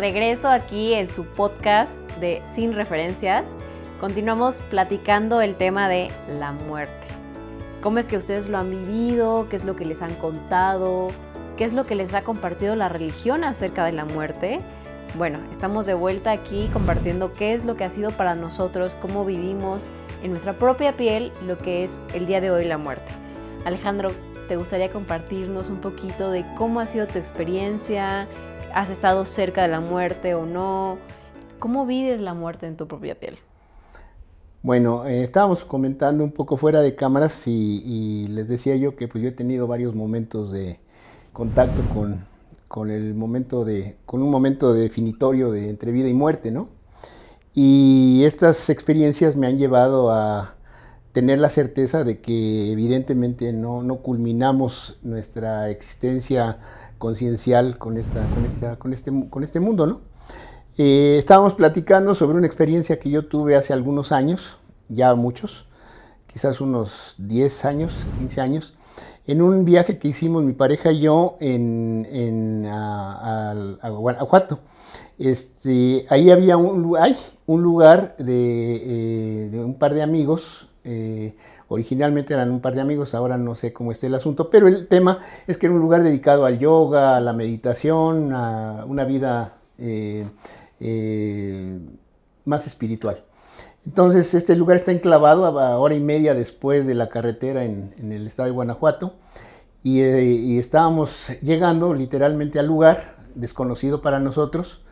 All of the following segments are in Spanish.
regreso aquí en su podcast de Sin Referencias. Continuamos platicando el tema de la muerte. ¿Cómo es que ustedes lo han vivido? ¿Qué es lo que les han contado? ¿Qué es lo que les ha compartido la religión acerca de la muerte? Bueno, estamos de vuelta aquí compartiendo qué es lo que ha sido para nosotros, cómo vivimos en nuestra propia piel lo que es el día de hoy la muerte. Alejandro, ¿te gustaría compartirnos un poquito de cómo ha sido tu experiencia? ¿Has estado cerca de la muerte o no? ¿Cómo vives la muerte en tu propia piel? Bueno, estábamos comentando un poco fuera de cámaras y les decía yo que pues yo he tenido varios momentos de contacto con un momento definitorio de entre vida y muerte, ¿no? Y estas experiencias me han llevado a tener la certeza de que evidentemente no culminamos nuestra existencia conciencial con este mundo, ¿no? Estábamos platicando sobre una experiencia que yo tuve hace algunos años, ya muchos, quizás unos 10 años, 15 años, en un viaje que hicimos mi pareja y yo a Guanajuato. Ahí había un lugar de un par de amigos, originalmente eran un par de amigos, ahora no sé cómo esté el asunto, pero el tema es que era un lugar dedicado al yoga, a la meditación, a una vida más espiritual. Entonces este lugar está enclavado a hora y media después de la carretera en el estado de Guanajuato y estábamos llegando literalmente al lugar desconocido para nosotros,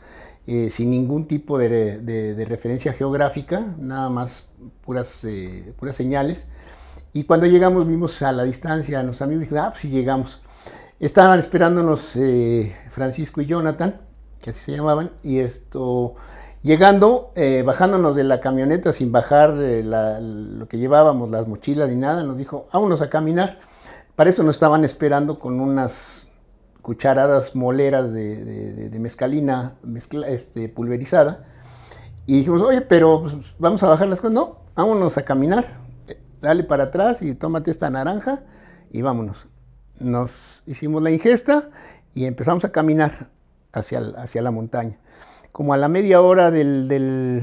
sin ningún tipo de referencia geográfica, nada más puras señales. Y cuando llegamos vimos a la distancia a los amigos y dijimos, pues sí llegamos. Estaban esperándonos Francisco y Jonathan, que así se llamaban, y llegando, bajándonos de la camioneta sin bajar lo que llevábamos, las mochilas ni nada, nos dijo, vámonos a caminar. Para eso nos estaban esperando con unas cucharadas moleras de mezcalina pulverizada. Y dijimos, oye, pero pues, vamos a bajar las cosas. No, vámonos a caminar, dale para atrás y tómate esta naranja y vámonos. Nos hicimos la ingesta y empezamos a caminar hacia la montaña. Como a la media hora de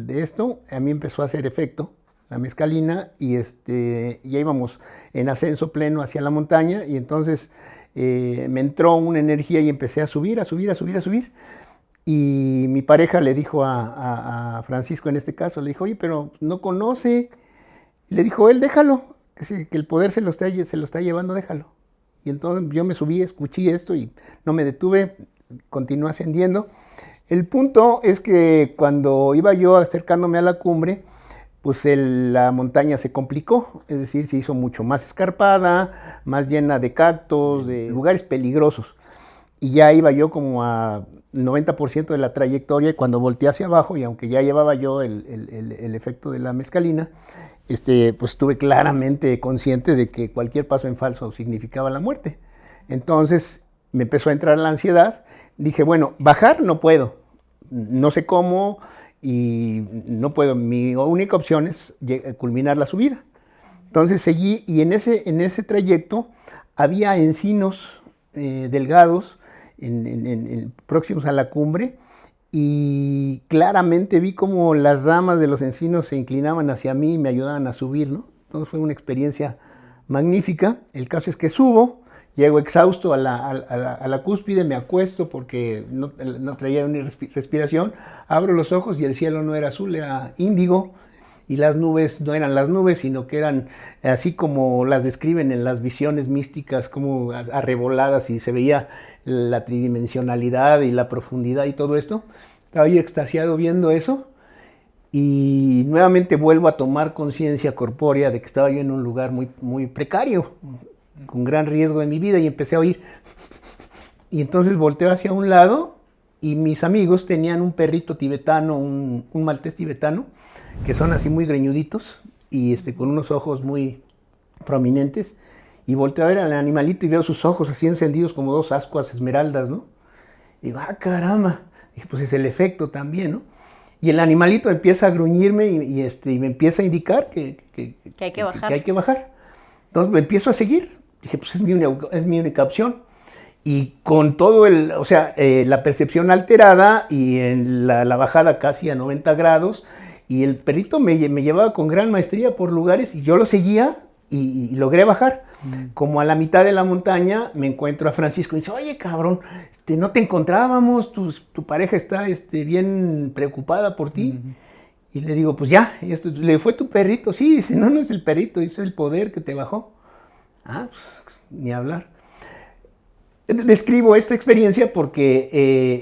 esto, a mí empezó a hacer efecto la mezcalina y ya íbamos en ascenso pleno hacia la montaña y entonces me entró una energía y empecé a subir. Y mi pareja le dijo a Francisco, en este caso, le dijo, oye, pero no conoce. Y le dijo, él, déjalo, que el poder se lo está llevando, déjalo. Y entonces yo me subí, escuché esto y no me detuve, continué ascendiendo. El punto es que cuando iba yo acercándome a la cumbre, pues la montaña se complicó, es decir, se hizo mucho más escarpada, más llena de cactos, de lugares peligrosos. Y ya iba yo como a 90% de la trayectoria y cuando volteé hacia abajo, y aunque ya llevaba yo el efecto de la mezcalina, pues estuve claramente consciente de que cualquier paso en falso significaba la muerte. Entonces me empezó a entrar la ansiedad. Dije, bueno, bajar no puedo, no sé cómo y no puedo. Mi única opción es culminar la subida. Entonces seguí y en ese trayecto había encinos delgados próximos a la cumbre y claramente vi como las ramas de los encinos se inclinaban hacia mí y me ayudaban a subir, ¿no? Entonces fue una experiencia magnífica. El caso es que subo. Llego exhausto a la cúspide, me acuesto porque no traía ni respiración, abro los ojos y el cielo no era azul, era índigo, y las nubes no eran las nubes, sino que eran así como las describen en las visiones místicas, como arreboladas, y se veía la tridimensionalidad y la profundidad y todo esto. Estaba yo extasiado viendo eso, y nuevamente vuelvo a tomar conciencia corpórea de que estaba yo en un lugar muy, muy precario, con gran riesgo de mi vida, y empecé a oír. Y entonces volteo hacia un lado y mis amigos tenían un perrito tibetano, un maltés tibetano, que son así muy greñuditos y con unos ojos muy prominentes. Y volteo a ver al animalito y veo sus ojos así encendidos como dos ascuas esmeraldas, ¿no? Y digo, caramba. Dije, pues es el efecto también, ¿no? Y el animalito empieza a gruñirme y me empieza a indicar que hay que bajar. Que hay que bajar. Entonces me empiezo a seguir. Dije, pues es mi única opción. y con todo o sea, la percepción alterada y en la bajada casi a 90 grados, y el perrito me llevaba con gran maestría por lugares y yo lo seguía y logré bajar. Como a la mitad de la montaña me encuentro a Francisco y dice, oye cabrón, no te encontrábamos, tu pareja está bien preocupada por ti. Y le digo, pues ya, le fue tu perrito. Sí, dice, no es el perrito, es el poder que te bajó. Ah, pues ni hablar. Describo esta experiencia porque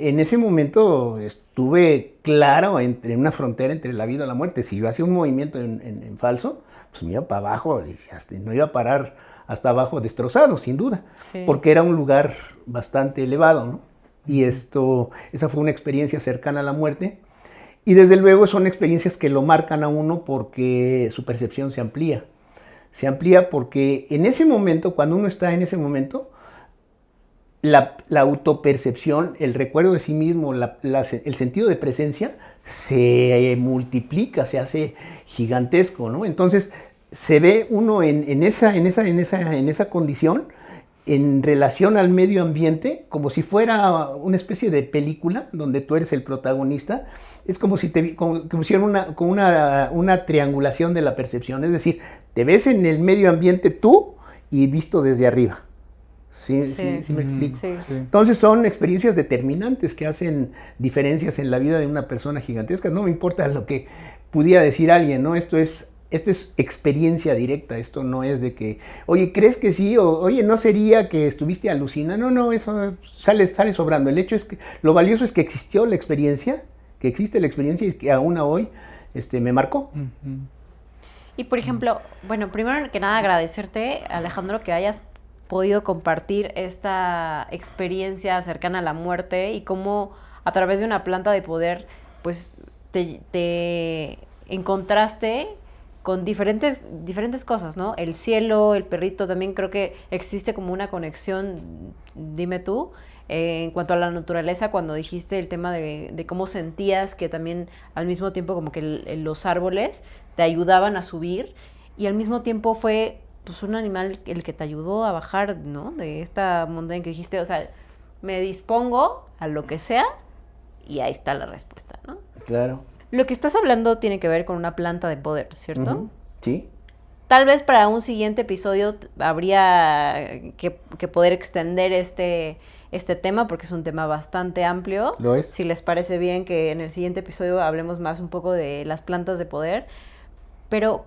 en ese momento estuve claro entre una frontera entre la vida y la muerte. Si yo hacía un movimiento en falso, pues me iba para abajo y no iba a parar hasta abajo destrozado, sin duda, sí. Porque era un lugar bastante elevado, ¿no? Y esa fue una experiencia cercana a la muerte. Y desde luego son experiencias que lo marcan a uno porque su percepción se amplía. Se amplía porque en ese momento, cuando uno está en ese momento, la autopercepción, el recuerdo de sí mismo, el sentido de presencia se multiplica, se hace gigantesco, ¿no? Entonces se ve uno en esa condición en relación al medio ambiente, como si fuera una especie de película donde tú eres el protagonista. Es como si hicieran una triangulación de la percepción, es decir, te ves en el medio ambiente tú y visto desde arriba. ¿Sí me explico? Sí. Entonces son experiencias determinantes que hacen diferencias en la vida de una persona gigantesca. No me importa lo que pudiera decir alguien, ¿no? Esto es experiencia directa, esto no es de que, oye, ¿crees que sí? O, oye, ¿no sería que estuviste alucinando? No, eso sale sobrando. El hecho es que lo valioso es que existió la experiencia, que existe la experiencia y que aún hoy me marcó. Y por ejemplo, bueno, primero que nada agradecerte, Alejandro, que hayas podido compartir esta experiencia cercana a la muerte y cómo a través de una planta de poder, pues, te encontraste con diferentes cosas, ¿no? El cielo, el perrito, también creo que existe como una conexión, dime tú, en cuanto a la naturaleza, cuando dijiste el tema de cómo sentías que también al mismo tiempo como que los árboles te ayudaban a subir y al mismo tiempo fue pues un animal el que te ayudó a bajar, ¿no? De esta montaña que dijiste, o sea, me dispongo a lo que sea y ahí está la respuesta, ¿no? Claro. Lo que estás hablando tiene que ver con una planta de poder, ¿cierto? Uh-huh. Sí. Tal vez para un siguiente episodio habría que poder extender este tema porque es un tema bastante amplio. ¿Lo es? Si les parece bien que en el siguiente episodio hablemos más un poco de las plantas de poder. Pero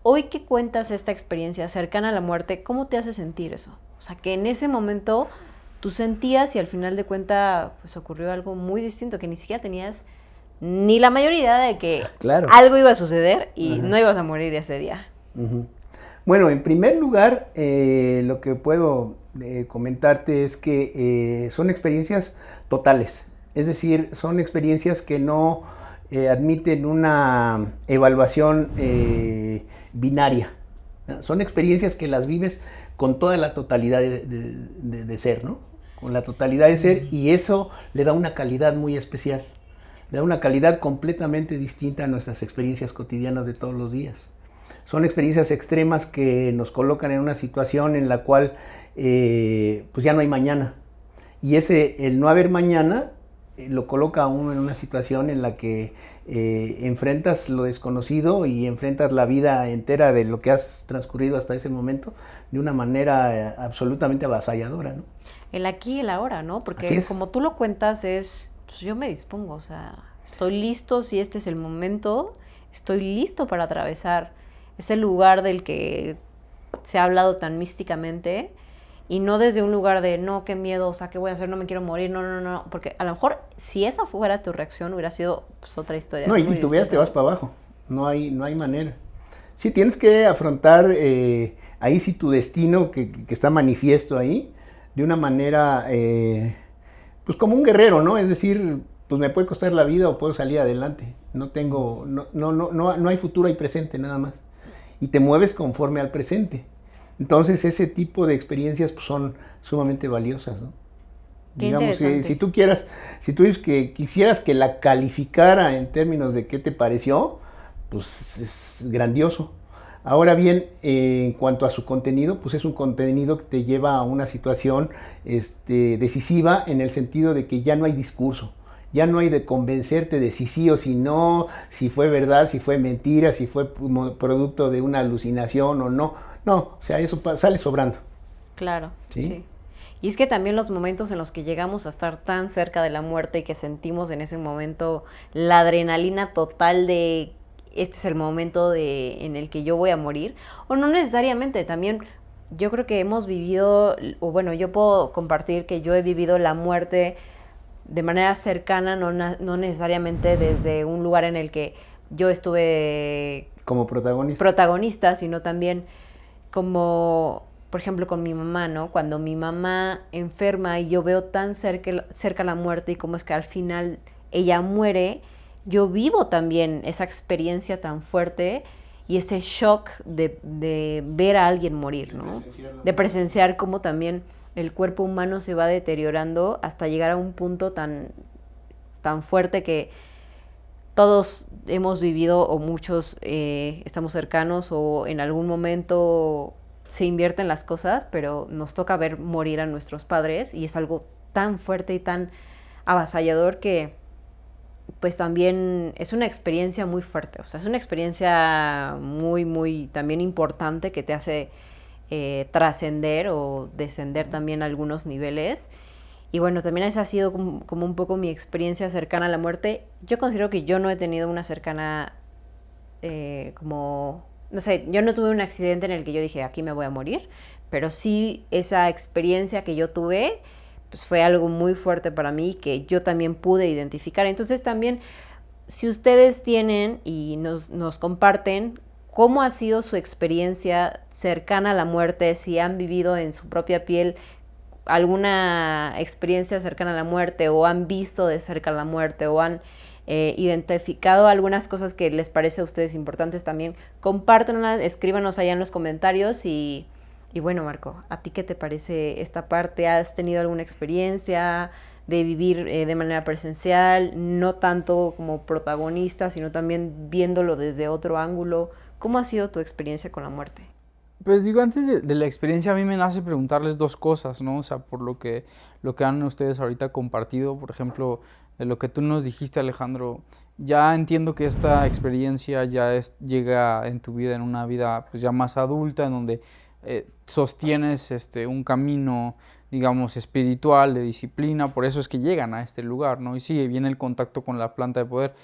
hoy que cuentas esta experiencia cercana a la muerte, ¿cómo te hace sentir eso? O sea, que en ese momento tú sentías y al final de cuentas pues ocurrió algo muy distinto, que ni siquiera tenías ni la mayor idea de que claro, algo iba a suceder y no ibas a morir ese día. Uh-huh. Bueno, en primer lugar, lo que puedo comentarte es que son experiencias totales. Es decir, son experiencias que no admiten una evaluación binaria. Son experiencias que las vives con toda la totalidad de ser, ¿no? Con la totalidad de ser, y eso le da una calidad muy especial. Le da una calidad completamente distinta a nuestras experiencias cotidianas de todos los días. Son experiencias extremas que nos colocan en una situación en la cual pues ya no hay mañana. Y el no haber mañana lo coloca a uno en una situación en la que enfrentas lo desconocido y enfrentas la vida entera de lo que has transcurrido hasta ese momento de una manera absolutamente avasalladora, ¿no? El aquí y el ahora, ¿no? Porque como tú lo cuentas pues yo me dispongo, o sea, estoy listo si este es el momento, estoy listo para atravesar ese lugar del que se ha hablado tan místicamente y no desde un lugar de no, qué miedo, o sea, qué voy a hacer, no me quiero morir, no, porque a lo mejor si esa fuera tu reacción hubiera sido pues, otra historia. No, y tú veas, te vas para abajo, no hay manera. Sí, tienes que afrontar ahí sí tu destino que está manifiesto ahí, de una manera, pues como un guerrero, ¿no? Es decir, pues me puede costar la vida o puedo salir adelante. No hay futuro, hay presente nada más. Y te mueves conforme al presente. Entonces ese tipo de experiencias pues, son sumamente valiosas, ¿no? Qué digamos, si tú dices que quisieras que la calificara en términos de qué te pareció, pues es grandioso. Ahora bien, en cuanto a su contenido, pues es un contenido que te lleva a una situación decisiva en el sentido de que ya no hay discurso. Ya no hay de convencerte de si sí o si no, si fue verdad, si fue mentira, si fue producto de una alucinación o no. No, o sea, eso sale sobrando. Claro, ¿Sí? sí. Y es que también los momentos en los que llegamos a estar tan cerca de la muerte y que sentimos en ese momento la adrenalina total de este es el momento en el que yo voy a morir, o no necesariamente, también yo creo que hemos vivido, o bueno, yo puedo compartir que yo he vivido la muerte de manera cercana, no necesariamente desde un lugar en el que yo estuve como protagonista, sino también como, por ejemplo, con mi mamá, ¿no? Cuando mi mamá enferma y yo veo tan cerca la muerte y cómo es que al final ella muere, yo vivo también esa experiencia tan fuerte y ese shock de ver a alguien morir, ¿no? De presenciar cómo también el cuerpo humano se va deteriorando hasta llegar a un punto tan fuerte que todos hemos vivido o muchos estamos cercanos o en algún momento se invierten las cosas, pero nos toca ver morir a nuestros padres y es algo tan fuerte y tan avasallador que pues también es una experiencia muy fuerte, o sea, es una experiencia muy, muy también importante que te hace trascender o descender también a algunos niveles. Y bueno, también esa ha sido como un poco mi experiencia cercana a la muerte. Yo considero que yo no he tenido una cercana no sé, yo no tuve un accidente en el que yo dije, aquí me voy a morir, pero sí esa experiencia que yo tuve, pues fue algo muy fuerte para mí que yo también pude identificar. Entonces también, si ustedes tienen y nos comparten cómo ha sido su experiencia cercana a la muerte, si han vivido en su propia piel alguna experiencia cercana a la muerte o han visto de cerca la muerte o han identificado algunas cosas que les parece a ustedes importantes también, compártanlas, escríbanos allá en los comentarios y bueno, Marco, ¿a ti qué te parece esta parte? ¿Has tenido alguna experiencia de vivir de manera presencial, no tanto como protagonista, sino también viéndolo desde otro ángulo? ¿Cómo ha sido tu experiencia con la muerte? Pues digo, antes de la experiencia a mí me nace preguntarles dos cosas, ¿no? O sea, por lo que han ustedes ahorita compartido, por ejemplo, de lo que tú nos dijiste, Alejandro, ya entiendo que esta experiencia ya llega en tu vida, en una vida pues ya más adulta, en donde sostienes un camino, digamos, espiritual, de disciplina, por eso es que llegan a este lugar, ¿no? Y sí, viene el contacto con la planta de poder.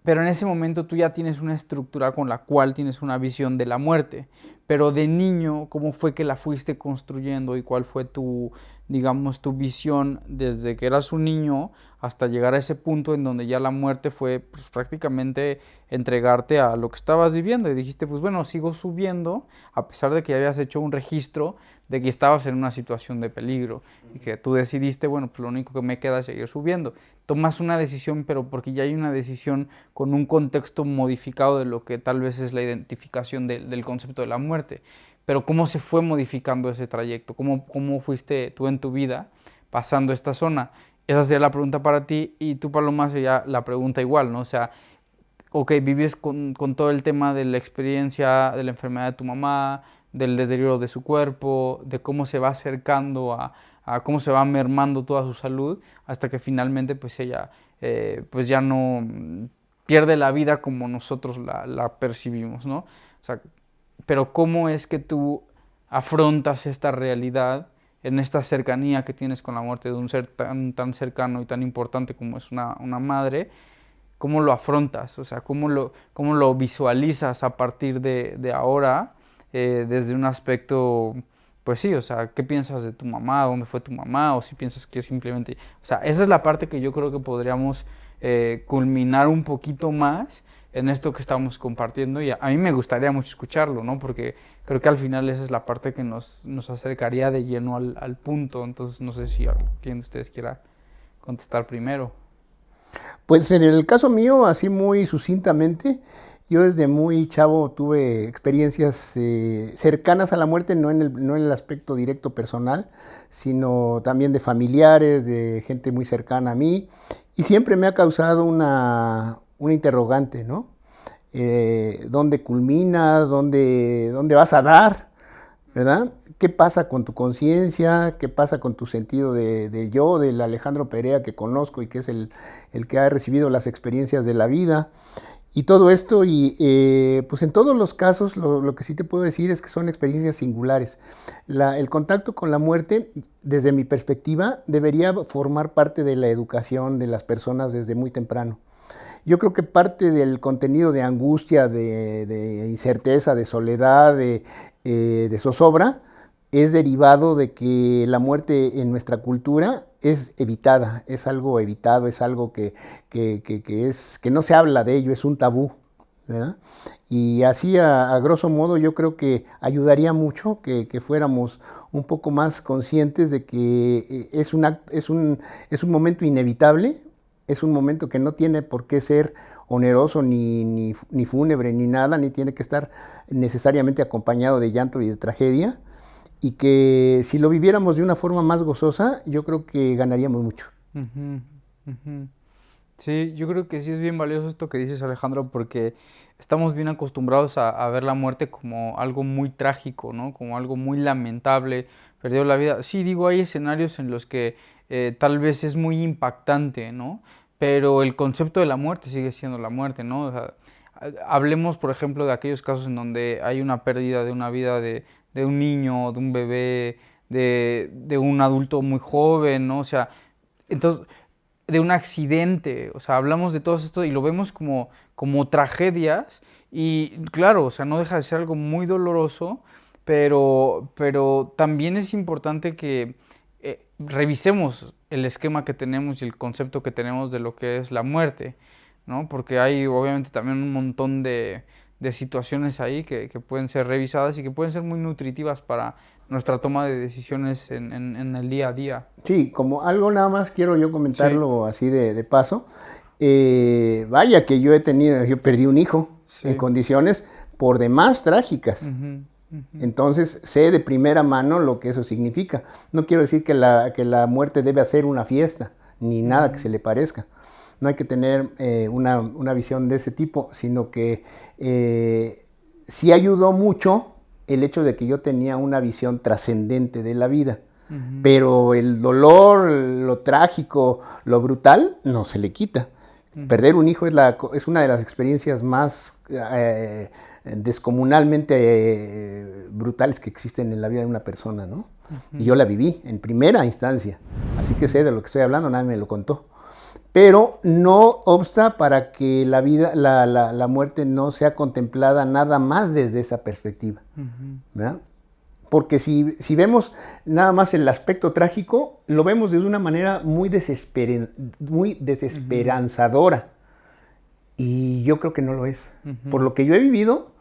Pero en ese momento tú ya tienes una estructura con la cual tienes una visión de la muerte. Pero de niño, ¿cómo fue que la fuiste construyendo y cuál fue tu, digamos, tu visión desde que eras un niño hasta llegar a ese punto en donde ya la muerte fue pues, prácticamente entregarte a lo que estabas viviendo? Y dijiste, pues bueno, sigo subiendo a pesar de que ya habías hecho un registro de que estabas en una situación de peligro y que tú decidiste, bueno, pues lo único que me queda es seguir subiendo. Tomas una decisión, pero porque ya hay una decisión con un contexto modificado de lo que tal vez es la identificación del concepto de la muerte. Pero ¿cómo se fue modificando ese trayecto? ¿Cómo fuiste tú en tu vida pasando esta zona? Esa sería la pregunta para ti y tú, Paloma, sería la pregunta igual, ¿no? O sea, ok, vives con todo el tema de la experiencia de la enfermedad de tu mamá, del deterioro de su cuerpo, de cómo se va acercando a cómo se va mermando toda su salud, hasta que finalmente pues ella pues ya no pierde la vida como nosotros la percibimos, ¿no? O sea, pero ¿cómo es que tú afrontas esta realidad en esta cercanía que tienes con la muerte de un ser tan cercano y tan importante como es una madre? ¿Cómo lo afrontas? O sea, ¿cómo lo visualizas a partir de ahora? Desde un aspecto, pues sí, o sea, ¿qué piensas de tu mamá? ¿Dónde fue tu mamá? O si piensas que simplemente, o sea, esa es la parte que yo creo que podríamos culminar un poquito más en esto que estamos compartiendo y a mí me gustaría mucho escucharlo, ¿no? Porque creo que al final esa es la parte que nos acercaría de lleno al punto, entonces no sé si quién de ustedes quiera contestar primero. Pues en el caso mío, así muy sucintamente, yo desde muy chavo tuve experiencias cercanas a la muerte, no en el aspecto directo personal, sino también de familiares, de gente muy cercana a mí, y siempre me ha causado una interrogante, ¿no? dónde culmina, dónde vas a dar, ¿verdad? ¿Qué pasa con tu conciencia? ¿Qué pasa con tu sentido de yo, del Alejandro Perea que conozco y que es el que ha recibido las experiencias de la vida? Y todo esto, y pues en todos los casos lo que sí te puedo decir es que son experiencias singulares. El contacto con la muerte, desde mi perspectiva, debería formar parte de la educación de las personas desde muy temprano. Yo creo que parte del contenido de angustia, de incerteza, de soledad, de zozobra, es derivado de que la muerte en nuestra cultura es evitada, es algo evitado, es algo que no se habla de ello, es un tabú, ¿verdad? Y así a grosso modo yo creo que ayudaría mucho que fuéramos un poco más conscientes de que es un momento inevitable, es un momento que no tiene por qué ser oneroso ni fúnebre ni nada, ni tiene que estar necesariamente acompañado de llanto y de tragedia, y que si lo viviéramos de una forma más gozosa, yo creo que ganaríamos mucho. Ujú, ujú. Sí, yo creo que sí es bien valioso esto que dices, Alejandro, porque estamos bien acostumbrados a ver la muerte como algo muy trágico, ¿no? Como algo muy lamentable, perdió la vida. Sí, digo, hay escenarios en los que tal vez es muy impactante, ¿no? Pero el concepto de la muerte sigue siendo la muerte, ¿no? O sea, hablemos, por ejemplo, de aquellos casos en donde hay una pérdida de una vida de un niño, de un bebé, de un adulto muy joven, ¿no? O sea, entonces, de un accidente, o sea, hablamos de todo esto y lo vemos como tragedias y claro, o sea, no deja de ser algo muy doloroso, pero también es importante que revisemos el esquema que tenemos y el concepto que tenemos de lo que es la muerte, ¿no? Porque hay obviamente también un montón de situaciones ahí que pueden ser revisadas y que pueden ser muy nutritivas para nuestra toma de decisiones en el día a día. Sí, como algo nada más quiero yo Sí. comentarlo así de paso. Vaya que yo perdí un hijo en Sí. condiciones por demás trágicas. Ujú, ujú. Entonces sé de primera mano lo que eso significa. No quiero decir que la muerte debe hacer una fiesta, ni nada que se le parezca. No hay que tener una visión de ese tipo, sino que sí ayudó mucho el hecho de que yo tenía una visión trascendente de la vida. Ujú. Pero el dolor, lo trágico, lo brutal, no se le quita. Perder un hijo es una de las experiencias más descomunalmente brutales que existen en la vida de una persona, ¿no? Y yo la viví en primera instancia, así que sé de lo que estoy hablando, nadie me lo contó. Pero no obsta para que la muerte no sea contemplada nada más desde esa perspectiva, ¿verdad? Porque si vemos nada más el aspecto trágico, lo vemos de una manera muy desesperanzadora. Y yo creo que no lo es. Por lo que yo he vivido,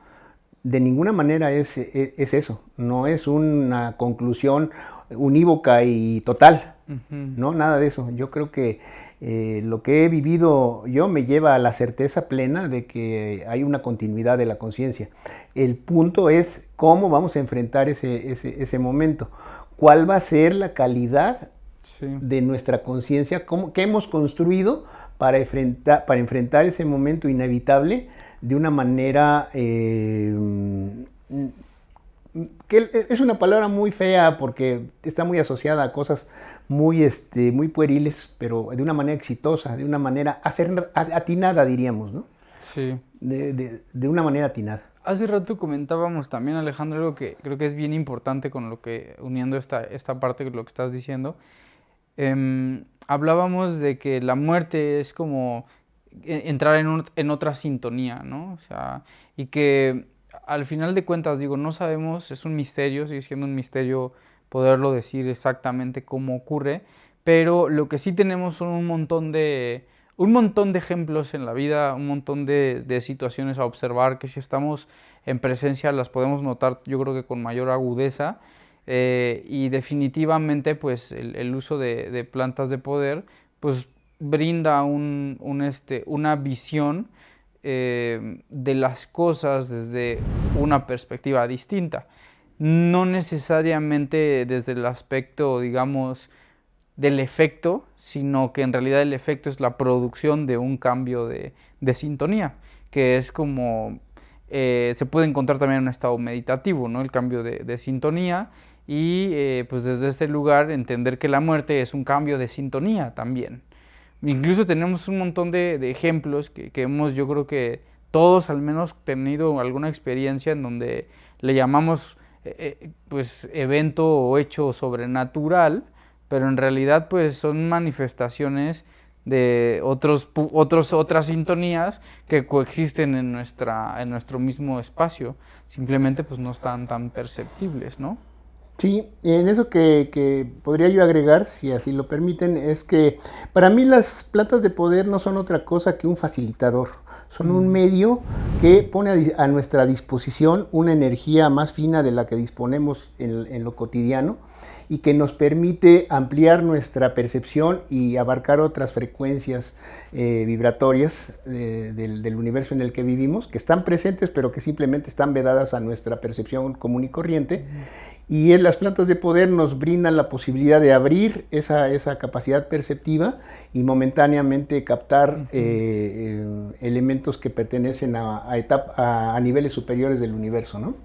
de ninguna manera es eso. No es una conclusión unívoca y total. No, nada de eso. Yo creo que lo que he vivido yo me lleva a la certeza plena de que hay una continuidad de la conciencia. El punto es cómo vamos a enfrentar ese momento. ¿Cuál va a ser la calidad Sí. de nuestra conciencia? ¿Qué hemos construido para enfrentar ese momento inevitable de una manera que es una palabra muy fea porque está muy asociada a cosas muy pueriles, pero de una manera exitosa, de una manera atinada, diríamos, ¿no? Sí. De una manera atinada. Hace rato comentábamos también, Alejandro, algo que creo que es bien importante con lo que, uniendo esta parte con lo que estás diciendo. Hablábamos de que la muerte es como entrar en otra sintonía, ¿no? O sea, y que al final de cuentas, digo, no sabemos, es un misterio, sigue siendo un misterio poderlo decir exactamente cómo ocurre, pero lo que sí tenemos son un montón de ejemplos en la vida, un montón de situaciones a observar que si estamos en presencia las podemos notar, yo creo que con mayor agudeza. Y definitivamente pues el uso de plantas de poder pues brinda una visión de las cosas desde una perspectiva distinta. No necesariamente desde el aspecto, digamos, del efecto, sino que en realidad el efecto es la producción de un cambio de sintonía, que es como, se puede encontrar también en un estado meditativo, ¿no? El cambio de sintonía y pues desde este lugar entender que la muerte es un cambio de sintonía también. Incluso tenemos un montón de ejemplos que hemos, yo creo que todos al menos tenido alguna experiencia en donde le llamamos pues evento o hecho sobrenatural, pero en realidad pues son manifestaciones de otras sintonías que coexisten en nuestro mismo espacio, simplemente pues no están tan perceptibles, ¿no? Sí, en eso que podría yo agregar, si así lo permiten, es que para mí las plantas de poder no son otra cosa que un facilitador, son un medio que pone a nuestra disposición una energía más fina de la que disponemos en lo cotidiano y que nos permite ampliar nuestra percepción y abarcar otras frecuencias vibratorias del universo en el que vivimos, que están presentes pero que simplemente están vedadas a nuestra percepción común y corriente. Y las plantas de poder nos brindan la posibilidad de abrir esa capacidad perceptiva y momentáneamente captar elementos que pertenecen a niveles superiores del universo, ¿no?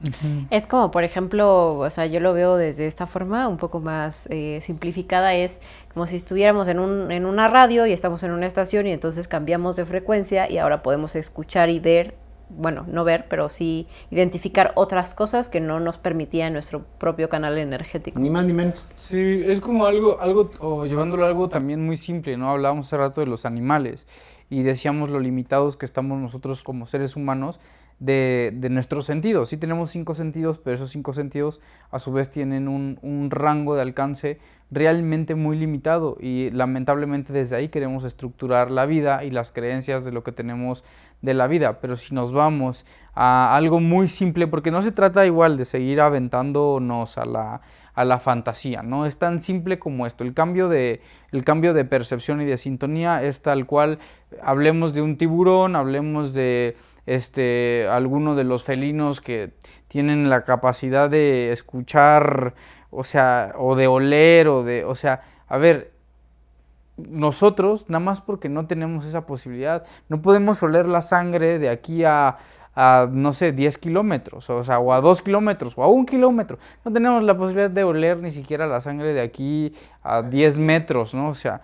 Es como, por ejemplo, o sea, yo lo veo desde esta forma un poco más simplificada, es como si estuviéramos en una radio y estamos en una estación y entonces cambiamos de frecuencia y ahora podemos escuchar y ver, bueno, no ver, pero sí identificar otras cosas que no nos permitía nuestro propio canal energético. Ni más ni menos. Sí, es como algo, o llevándolo a algo también muy simple, ¿no? Hablábamos hace rato de los animales y decíamos lo limitados que estamos nosotros como seres humanos de nuestros sentidos. Sí tenemos 5 sentidos, pero esos 5 sentidos a su vez tienen un rango de alcance realmente muy limitado y lamentablemente desde ahí queremos estructurar la vida y las creencias de lo que tenemos de la vida, pero si nos vamos a algo muy simple, porque no se trata igual de seguir aventándonos a la fantasía, ¿no? Es tan simple como esto, el cambio de percepción y de sintonía es tal cual, hablemos de un tiburón, hablemos de alguno de los felinos que tienen la capacidad de escuchar, o sea, o de oler, o sea, a ver, nosotros, nada más porque no tenemos esa posibilidad, no podemos oler la sangre de aquí a no sé, 10 kilómetros, o sea, o a 2 kilómetros, o a 1 kilómetro. No tenemos la posibilidad de oler ni siquiera la sangre de aquí a 10 metros, ¿no? O sea,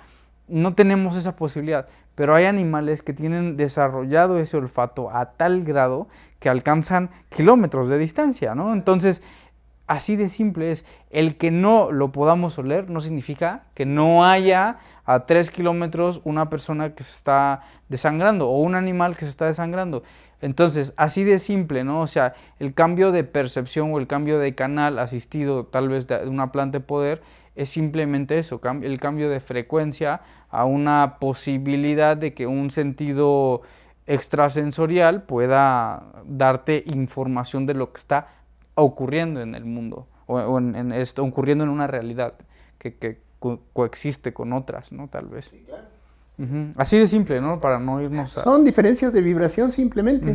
no tenemos esa posibilidad. Pero hay animales que tienen desarrollado ese olfato a tal grado que alcanzan kilómetros de distancia, ¿no? Entonces, así de simple es, el que no lo podamos oler no significa que no haya a 3 kilómetros una persona que se está desangrando o un animal que se está desangrando. Entonces, así de simple, ¿no? O sea, el cambio de percepción o el cambio de canal asistido tal vez de una planta de poder es simplemente eso, el cambio de frecuencia a una posibilidad de que un sentido extrasensorial pueda darte información de lo que está ocurriendo en el mundo o ocurriendo en una realidad que coexiste con otras, ¿no? Tal vez. Sí, claro. Así de simple, ¿no? Para no irnos a... Son diferencias de vibración simplemente.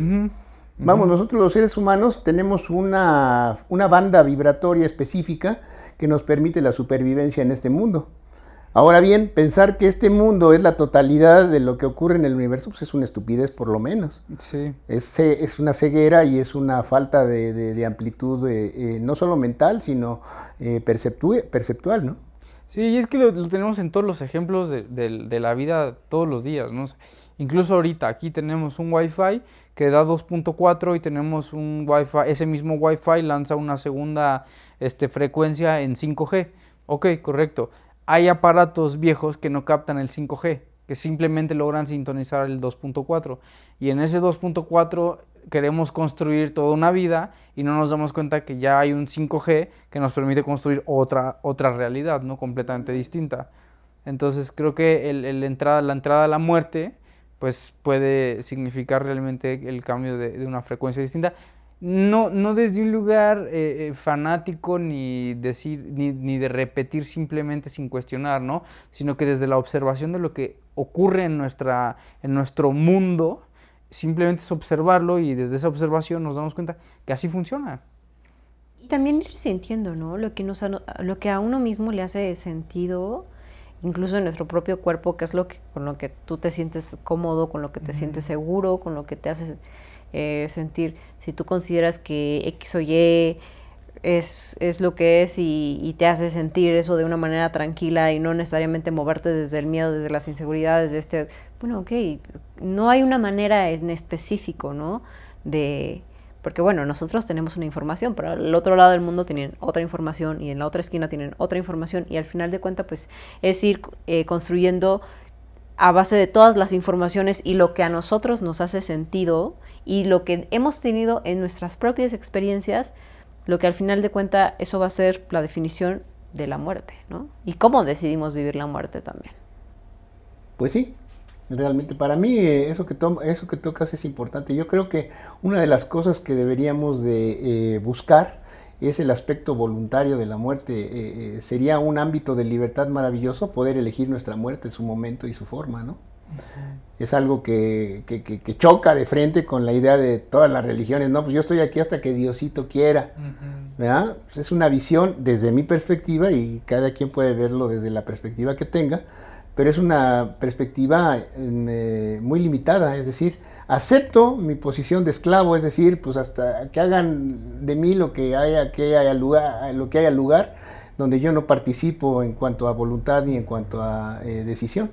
Vamos, nosotros los seres humanos tenemos una banda vibratoria específica que nos permite la supervivencia en este mundo. Ahora bien, pensar que este mundo es la totalidad de lo que ocurre en el universo, pues es una estupidez por lo menos. Sí. Es una ceguera y es una falta de amplitud, no solo mental, sino perceptual, ¿no? Sí, y es que lo tenemos en todos los ejemplos de la vida todos los días, ¿no? Incluso ahorita aquí tenemos un Wi-Fi que da 2.4 y tenemos un Wi-Fi, ese mismo Wi-Fi lanza una segunda frecuencia en 5G. Ok, correcto. Hay aparatos viejos que no captan el 5G, que simplemente logran sintonizar el 2.4. Y en ese 2.4 queremos construir toda una vida y no nos damos cuenta que ya hay un 5G que nos permite construir otra realidad, ¿no? Completamente distinta. Entonces creo que la entrada a la muerte pues puede significar realmente el cambio de una frecuencia distinta. No desde un lugar fanático ni de repetir simplemente sin cuestionar, ¿no? Sino que desde la observación de lo que ocurre en nuestro mundo, simplemente es observarlo y desde esa observación nos damos cuenta que así funciona. Y también ir sintiendo, ¿no? Lo que a uno mismo le hace sentido incluso en nuestro propio cuerpo, qué es lo que, con lo que tú te sientes cómodo, con lo que te sientes seguro, con lo que te hace sentir. Si tú consideras que X o Y es lo que es y te hace sentir eso de una manera tranquila y no necesariamente moverte desde el miedo, desde las inseguridades, bueno, ok, no hay una manera en específico, ¿no? Porque bueno, nosotros tenemos una información, pero al otro lado del mundo tienen otra información y en la otra esquina tienen otra información y al final de cuentas pues es ir construyendo a base de todas las informaciones y lo que a nosotros nos hace sentido y lo que hemos tenido en nuestras propias experiencias, lo que al final de cuentas eso va a ser la definición de la muerte, ¿no? Y cómo decidimos vivir la muerte también. Pues sí, realmente para mí eso que tocas es importante. Yo creo que una de las cosas que deberíamos de buscar es el aspecto voluntario de la muerte. Sería un ámbito de libertad maravilloso poder elegir nuestra muerte, su momento y su forma, ¿no? Es algo que choca de frente con la idea de todas las religiones. No, pues yo estoy aquí hasta que Diosito quiera, ¿verdad? Pues es una visión desde mi perspectiva y cada quien puede verlo desde la perspectiva que tenga, pero es una perspectiva muy limitada, es decir, acepto mi posición de esclavo, es decir, pues hasta que hagan de mí lo que haya lugar, donde yo no participo en cuanto a voluntad ni en cuanto a decisión.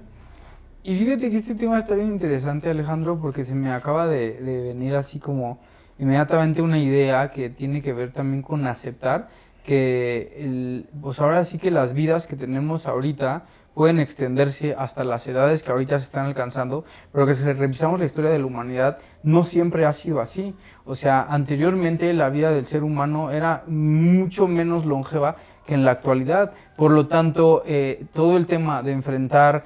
Y fíjate que este tema está bien interesante, Alejandro, porque se me acaba de venir así como inmediatamente una idea que tiene que ver también con aceptar que pues ahora sí que las vidas que tenemos ahorita pueden extenderse hasta las edades que ahorita se están alcanzando, pero que si revisamos la historia de la humanidad, no siempre ha sido así. O sea, anteriormente la vida del ser humano era mucho menos longeva que en la actualidad. Por lo tanto, todo el tema de enfrentar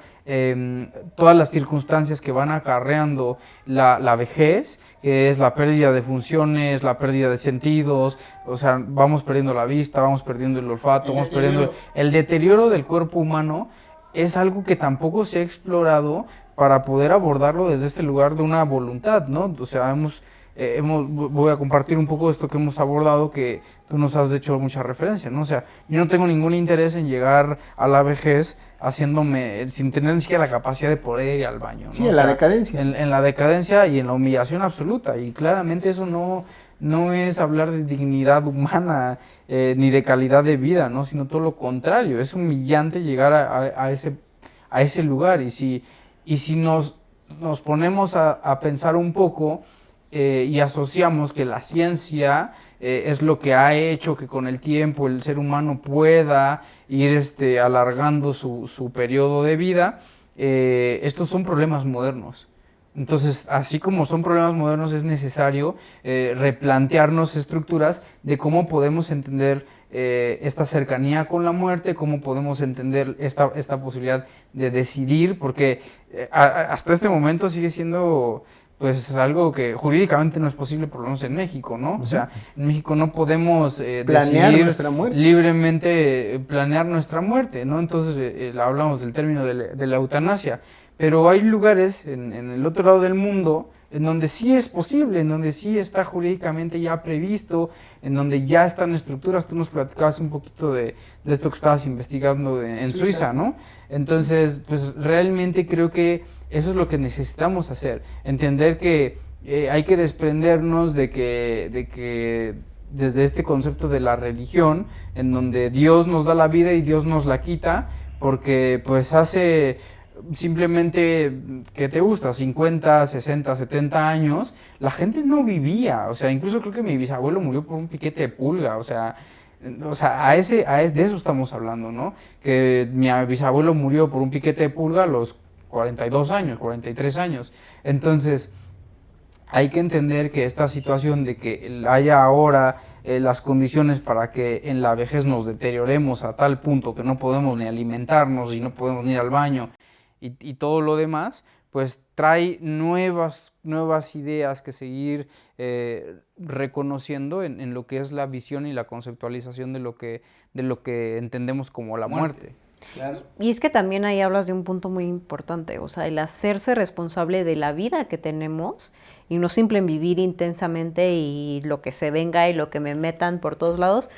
todas las circunstancias que van acarreando la vejez, que es la pérdida de funciones, la pérdida de sentidos, o sea, vamos perdiendo la vista, vamos perdiendo el olfato, vamos perdiendo el deterioro del cuerpo humano, es algo que tampoco se ha explorado para poder abordarlo desde este lugar de una voluntad, ¿no? O sea, voy a compartir un poco de esto que hemos abordado, que tú nos has hecho mucha referencia, ¿no? O sea, yo no tengo ningún interés en llegar a la vejez sin tener ni siquiera la capacidad de poder ir al baño, ¿no? Sí, en la decadencia. En la decadencia y en la humillación absoluta, y claramente eso no es hablar de dignidad humana ni de calidad de vida, ¿no? Sino todo lo contrario, es humillante llegar a ese lugar. Y si nos ponemos a pensar un poco y asociamos que la ciencia es lo que ha hecho que con el tiempo el ser humano pueda ir alargando su periodo de vida, estos son problemas modernos. Entonces, así como son problemas modernos, es necesario replantearnos estructuras de cómo podemos entender esta cercanía con la muerte, cómo podemos entender esta posibilidad de decidir, porque hasta este momento sigue siendo pues algo que jurídicamente no es posible, por lo menos en México, ¿no? O sea, en México no podemos decidir libremente planear nuestra muerte, ¿no? Entonces hablamos del término de la eutanasia. Pero hay lugares en el otro lado del mundo en donde sí es posible, en donde sí está jurídicamente ya previsto, en donde ya están estructuras. Tú nos platicabas un poquito de esto que estabas investigando en Suiza, ¿no? Entonces, pues realmente creo que eso es lo que necesitamos hacer, entender que hay que desprendernos de que desde este concepto de la religión, en donde Dios nos da la vida y Dios nos la quita, porque pues hace simplemente, ¿qué te gusta? 50, 60, 70 años, la gente no vivía. O sea, incluso creo que mi bisabuelo murió por un piquete de pulga. O sea de eso estamos hablando, ¿no? Que mi bisabuelo murió por un piquete de pulga a los 42 años, 43 años. Entonces, hay que entender que esta situación de que haya ahora las condiciones para que en la vejez nos deterioremos a tal punto que no podemos ni alimentarnos y no podemos ni ir al baño, y todo lo demás, pues trae nuevas ideas que seguir reconociendo en lo que es la visión y la conceptualización de lo que entendemos como la muerte. Claro. Y es que también ahí hablas de un punto muy importante, o sea, el hacerse responsable de la vida que tenemos y no simple en vivir intensamente y lo que se venga y lo que me metan por todos lados,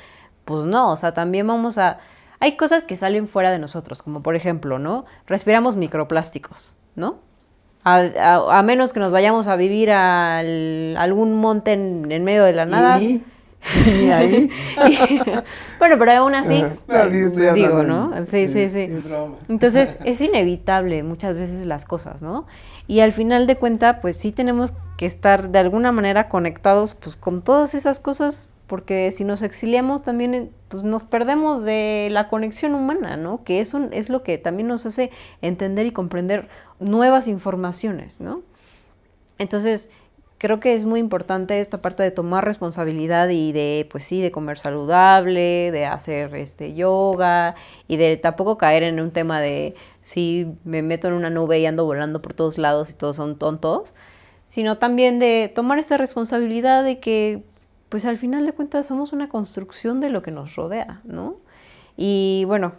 pues no, o sea, también vamos a hay cosas que salen fuera de nosotros, como por ejemplo, ¿no? Respiramos microplásticos, ¿no? A menos que nos vayamos a vivir a algún monte en medio de la nada. ¿Y ahí? Bueno, pero aún así, No, sí, estoy digo, hablando ¿no? Sí. es broma. Entonces, es inevitable muchas veces las cosas, ¿no? Y al final de cuentas, pues sí tenemos que estar de alguna manera conectados pues con todas esas cosas, porque si nos exiliamos también pues nos perdemos de la conexión humana, ¿no? Que eso es lo que también nos hace entender y comprender nuevas informaciones, ¿no? Entonces, creo que es muy importante esta parte de tomar responsabilidad y de, pues sí, de comer saludable, de hacer yoga y de tampoco caer en un tema de si me meto en una nube y ando volando por todos lados y todos son tontos, sino también de tomar esta responsabilidad de que, pues al final de cuentas somos una construcción de lo que nos rodea, ¿no? Y bueno,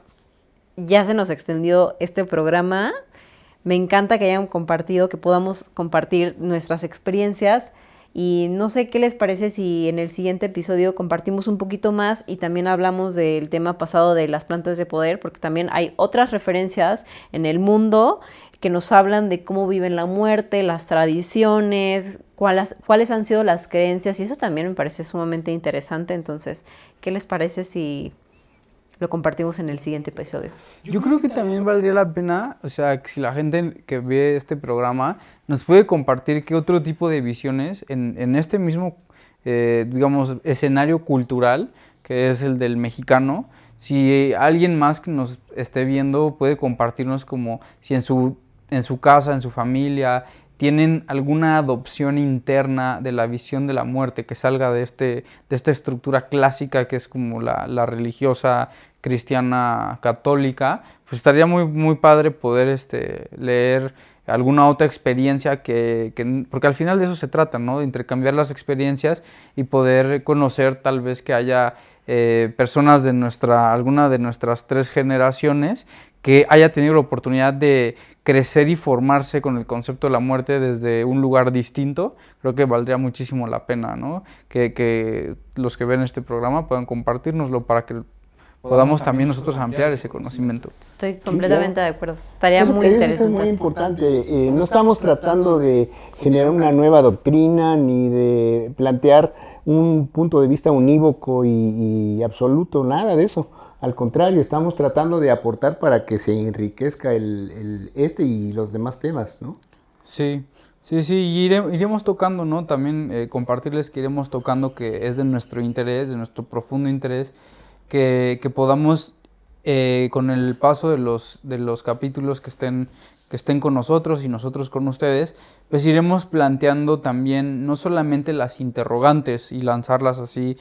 ya se nos extendió este programa. Me encanta que hayan compartido, que podamos compartir nuestras experiencias y no sé qué les parece si en el siguiente episodio compartimos un poquito más y también hablamos del tema pasado de las plantas de poder, porque también hay otras referencias en el mundo que nos hablan de cómo viven la muerte, las tradiciones, cuáles han sido las creencias y eso también me parece sumamente interesante. Entonces, ¿qué les parece si lo compartimos en el siguiente episodio? Yo creo que también valdría la pena, o sea, que si la gente que ve este programa nos puede compartir qué otro tipo de visiones en este mismo, digamos, escenario cultural, que es el del mexicano, si alguien más que nos esté viendo puede compartirnos como si en su casa, en su familia, tienen alguna adopción interna de la visión de la muerte que salga de esta estructura clásica que es como la religiosa cristiana católica, pues estaría muy, muy padre poder leer alguna otra experiencia porque al final de eso se trata, ¿no? De intercambiar las experiencias y poder conocer tal vez que haya personas de alguna de nuestras 3 generaciones que haya tenido la oportunidad de crecer y formarse con el concepto de la muerte desde un lugar distinto. Creo que valdría muchísimo la pena, ¿no? Que los que ven este programa puedan compartirnoslo para que podamos también nosotros ampliar ese conocimiento. Estoy completamente de acuerdo. Estaría muy Eso interesante. es muy importante. No estamos tratando de generar una nueva doctrina ni de plantear un punto de vista unívoco y absoluto, nada de eso. Al contrario, estamos tratando de aportar para que se enriquezca y los demás temas, ¿no? Sí, y iremos tocando, ¿no? También compartirles que iremos tocando que es de nuestro interés, de nuestro profundo interés, que podamos, con el paso de los capítulos que estén con nosotros y nosotros con ustedes, pues iremos planteando también no solamente las interrogantes y lanzarlas así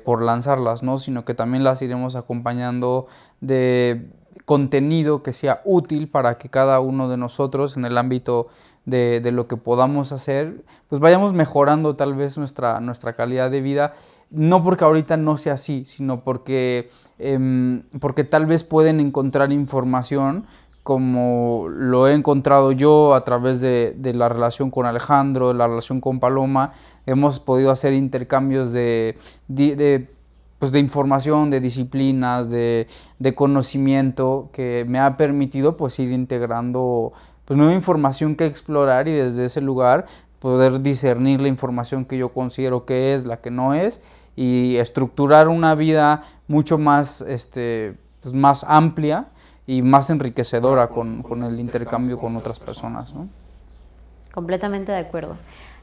por lanzarlas, ¿no? Sino que también las iremos acompañando de contenido que sea útil para que cada uno de nosotros en el ámbito de lo que podamos hacer, pues vayamos mejorando tal vez nuestra calidad de vida. No porque ahorita no sea así, sino porque tal vez pueden encontrar información como lo he encontrado yo a través de la relación con Alejandro, de la relación con Paloma. Hemos podido hacer intercambios de información, de disciplinas, de conocimiento que me ha permitido pues ir integrando pues nueva información que explorar y desde ese lugar poder discernir la información que yo considero que es, la que no es, y estructurar una vida mucho más, pues más amplia y más enriquecedora con el intercambio con otras personas, ¿no? Completamente de acuerdo.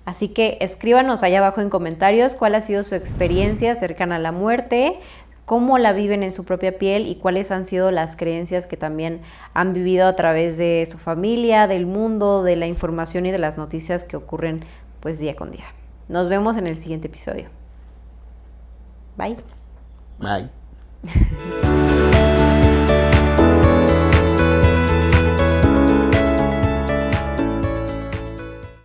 Así que escríbanos allá abajo en comentarios cuál ha sido su experiencia cercana a la muerte, cómo la viven en su propia piel y cuáles han sido las creencias que también han vivido a través de su familia, del mundo, de la información y de las noticias que ocurren pues día con día. Nos vemos en el siguiente episodio. Bye. Bye.